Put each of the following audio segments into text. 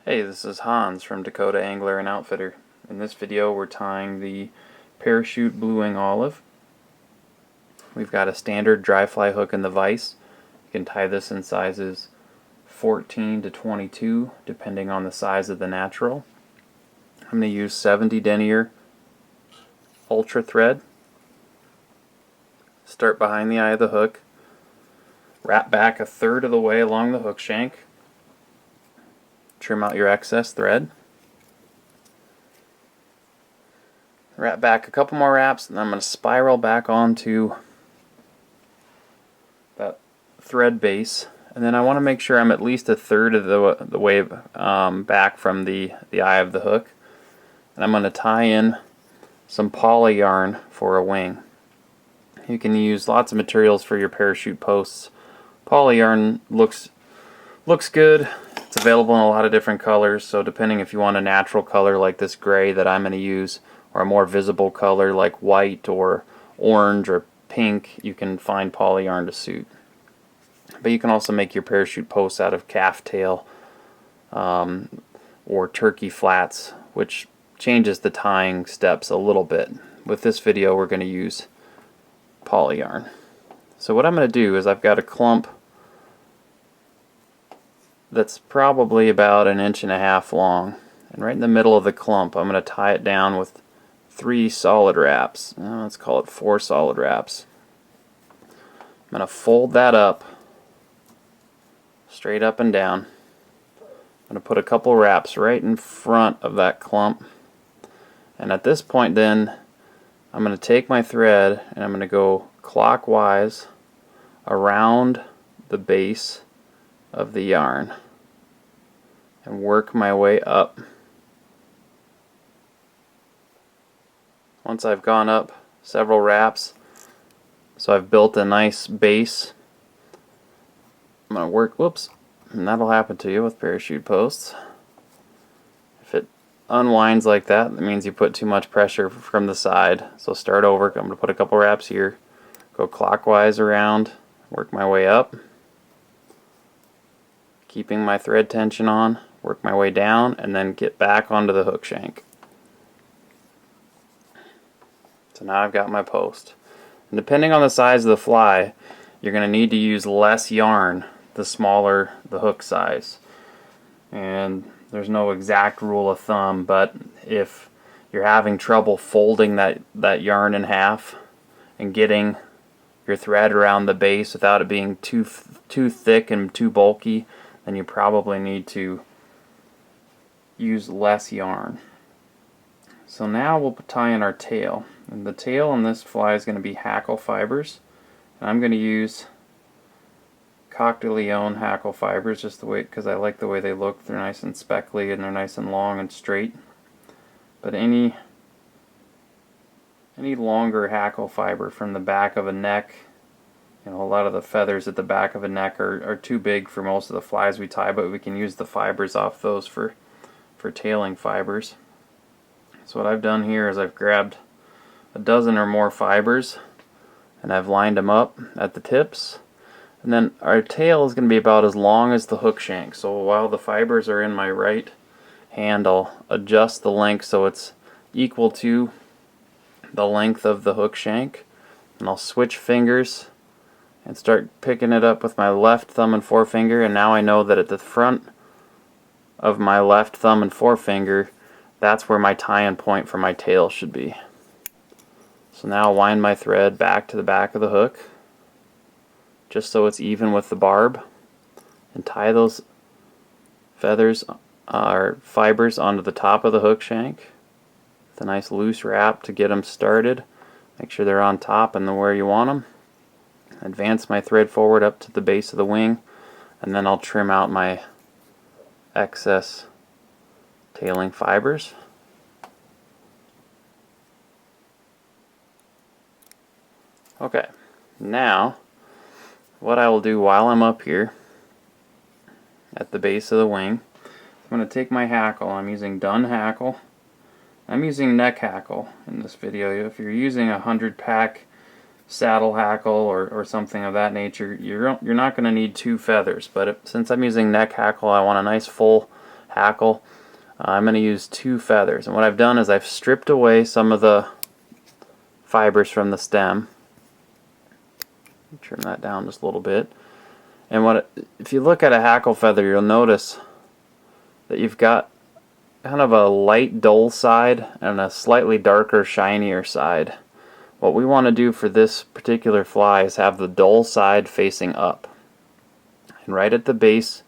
Hey, this is Hans from Dakota Angler Outfitter. In this video we're tying the parachute blue wing olive. We've got a standard dry fly hook in the vise. You can tie this in sizes 14 to 22 depending on the size of the natural. I'm going to use 70 denier ultra thread. Start behind the eye of the hook. Wrap back a third of the way along the hook shank. Trim out your excess thread. Wrap back a couple more wraps, and then I'm going to spiral back onto that thread base. And then I want to make sure I'm at least a third of the way back from the eye of the hook. And I'm going to tie in some poly yarn for a wing. You can use lots of materials for your parachute posts. Poly yarn looks good. It's available in a lot of different colors, so depending if you want a natural color like this gray that I'm going to use, or a more visible color like white or orange or pink, you can find poly yarn to suit. But you can also make your parachute posts out of calf tail or turkey flats, which changes the tying steps a little bit. With this video we're going to use poly yarn. So what I'm going to do is I've got a clump that's probably about 1.5 inches long, and right in the middle of the clump I'm going to tie it down with 3 solid wraps. Let's call it 4 solid wraps. I'm going to fold that up straight up and down. I'm going to put a couple wraps right in front of that clump, and at this point then I'm going to take my thread and I'm going to go clockwise around the base of the yarn and work my way up. Once I've gone up several wraps, so I've built a nice base, I'm going to work, and that'll happen to you with parachute posts. If it unwinds like that, that means you put too much pressure from the side. So start over. I'm going to put a couple wraps here, go clockwise around, work my way up, keeping my thread tension on, work my way down, and then get back onto the hook shank. So now I've got my post. And depending on the size of the fly, you're going to need to use less yarn the smaller the hook size. And there's no exact rule of thumb, but if you're having trouble folding that yarn in half and getting your thread around the base without it being too thick and too bulky, then you probably need to use less yarn. So now we'll tie in our tail. And the tail on this fly is going to be hackle fibers. And I'm going to use Coq de Leon hackle fibers just the way, because I like the way they look. They're nice and speckly and they're nice and long and straight. But any longer hackle fiber from the back of a neck, a lot of the feathers at the back of a neck are too big for most of the flies we tie, but we can use the fibers off those for tailing fibers. So what I've done here is I've grabbed a dozen or more fibers and I've lined them up at the tips. And then our tail is going to be about as long as the hook shank. So while the fibers are in my right hand, I'll adjust the length so it's equal to the length of the hook shank. And I'll switch fingers and start picking it up with my left thumb and forefinger. And now I know that at the front of my left thumb and forefinger, that's where my tie-in point for my tail should be. So now I'll wind my thread back to the back of the hook, just so it's even with the barb, and tie those feathers or fibers onto the top of the hook shank with a nice loose wrap to get them started. Make sure they're on top and where you want them. Advance my thread forward up to the base of the wing, and then I'll trim out my excess tailing fibers. Okay, now what I will do while I'm up here at the base of the wing, I'm going to take my hackle. I'm using Dunn hackle. I'm using neck hackle in this video. If you're using a 100-pack saddle hackle or something of that nature, you're not going to need 2 feathers. But since I'm using neck hackle, I want a nice full hackle. I'm going to use 2 feathers, and what I've done is I've stripped away some of the fibers from the stem. Trim that down just a little bit. And if you look at a hackle feather, you'll notice that you've got kind of a light dull side and a slightly darker shinier side. What we want to do for this particular fly is have the dull side facing up. And right at the base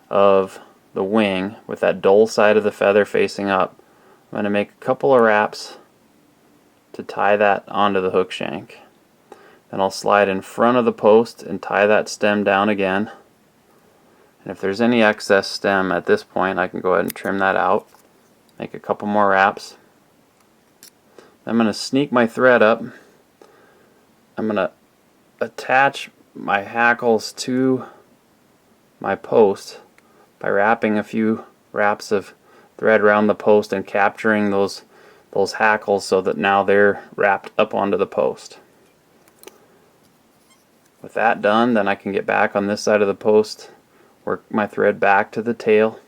of the wing, with that dull side of the feather facing up, I'm going to make a couple of wraps to tie that onto the hook shank. Then I'll slide in front of the post and tie that stem down again. And if there's any excess stem at this point, I can go ahead and trim that out. Make a couple more wraps. I'm going to sneak my thread up. I'm going to attach my hackles to my post by wrapping a few wraps of thread around the post and capturing those hackles so that now they're wrapped up onto the post. With that done, then I can get back on this side of the post, work my thread back to the tail.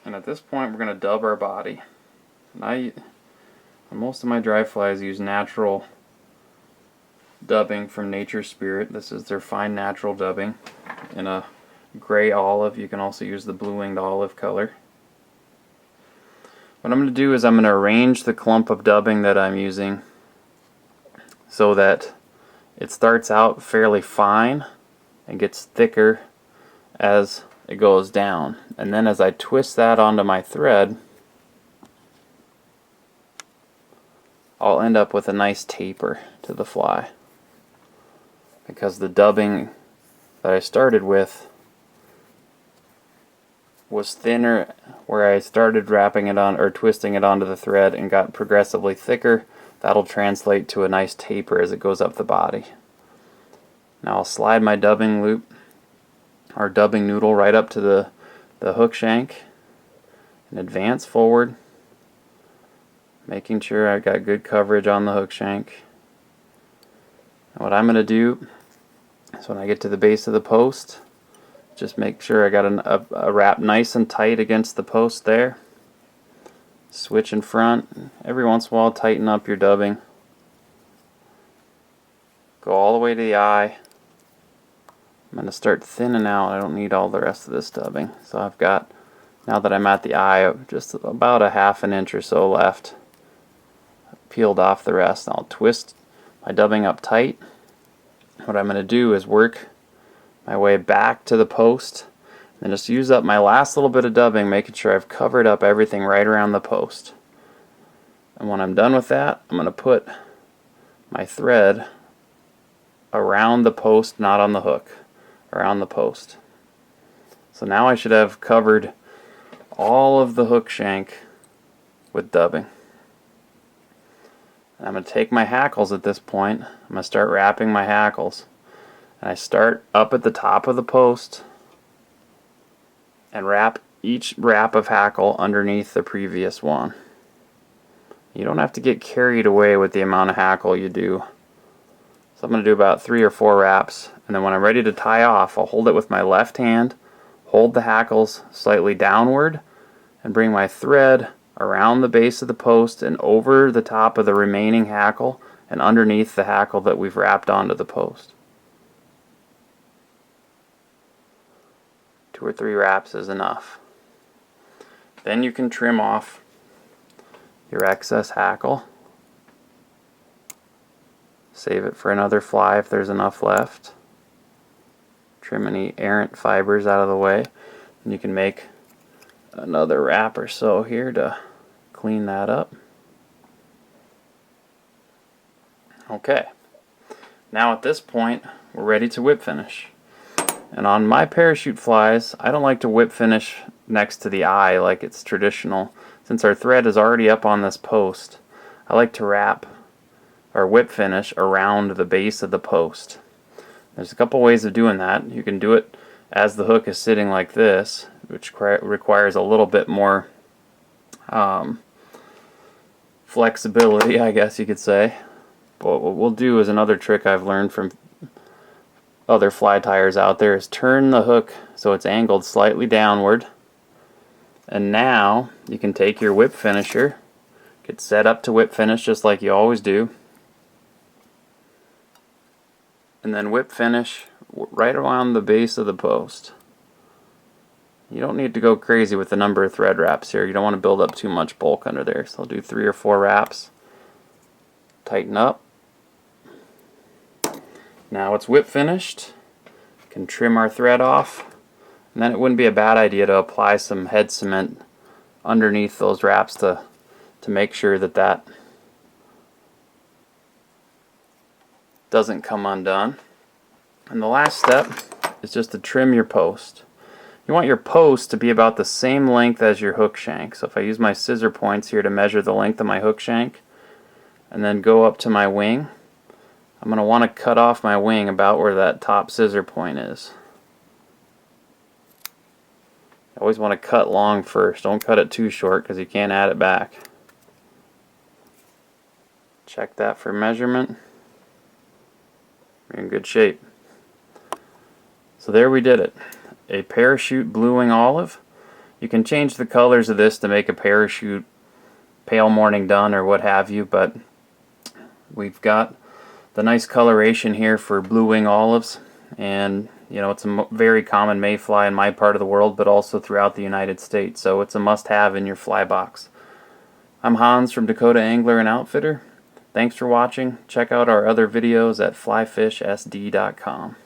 And at this point we're going to dub our body. And most of my dry flies use natural dubbing from Nature's Spirit. This is their fine natural dubbing in a gray olive. You can also use the blue-winged olive color. What I'm going to do is I'm going to arrange the clump of dubbing that I'm using so that it starts out fairly fine and gets thicker as it goes down. And then as I twist that onto my thread, I'll end up with a nice taper to the fly, because the dubbing that I started with was thinner where I started wrapping it on or twisting it onto the thread and got progressively thicker. That'll translate to a nice taper as it goes up the body. Now I'll slide my dubbing loop or dubbing noodle right up to the hook shank and advance forward, making sure I've got good coverage on the hook shank. And what I'm going to do is when I get to the base of the post, just make sure I got a wrap nice and tight against the post there. Switch in front. Every once in a while tighten up your dubbing. Go all the way to the eye. I'm going to start thinning out. I don't need all the rest of this dubbing. So I've got, now that I'm at the eye, just about a ½ an inch or so left. Peeled off the rest. I'll twist my dubbing up tight. What I'm going to do is work my way back to the post and just use up my last little bit of dubbing, making sure I've covered up everything right around the post. And when I'm done with that, I'm going to put my thread around the post, not on the hook, around the post. So now I should have covered all of the hook shank with dubbing. And I'm going to take my hackles at this point. I'm going to start wrapping my hackles. And I start up at the top of the post and wrap each wrap of hackle underneath the previous one. You don't have to get carried away with the amount of hackle you do. So I'm going to do about 3 or 4 wraps, and then when I'm ready to tie off, I'll hold it with my left hand, hold the hackles slightly downward, and bring my thread around the base of the post and over the top of the remaining hackle and underneath the hackle that we've wrapped onto the post. 2 or 3 wraps is enough. Then you can trim off your excess hackle. Save it for another fly if there's enough left. Trim any errant fibers out of the way. And you can make another wrap or so here to clean that up. Okay. Now at this point, we're ready to whip finish. And on my parachute flies, I don't like to whip finish next to the eye like it's traditional. Since our thread is already up on this post, I like to wrap or whip finish around the base of the post. There's a couple ways of doing that. You can do it as the hook is sitting like this, which requires a little bit more flexibility, I guess you could say. But what we'll do is another trick I've learned from other fly tires out there, is turn the hook so it's angled slightly downward. And now you can take your whip finisher, get set up to whip finish just like you always do, and then whip finish right around the base of the post. You don't need to go crazy with the number of thread wraps here. You don't want to build up too much bulk under there. So I'll do 3 or 4 wraps. Tighten up. Now it's whip finished. Can trim our thread off. And then it wouldn't be a bad idea to apply some head cement underneath those wraps to make sure that that doesn't come undone. And the last step is just to trim your post. You want your post to be about the same length as your hook shank. So if I use my scissor points here to measure the length of my hook shank and then go up to my wing, I'm going to want to cut off my wing about where that top scissor point is. You always want to cut long first. Don't cut it too short because you can't add it back. Check that for measurement. You're in good shape. So there we did it. A parachute blue wing olive. You can change the colors of this to make a parachute pale morning dun or what have you, but we've got the nice coloration here for blue wing olives, and you know, it's a very common mayfly in my part of the world, but also throughout the United States, so it's a must-have in your fly box. I'm Hans from Dakota Angler and Outfitter. Thanks for watching. Check out our other videos at flyfishsd.com.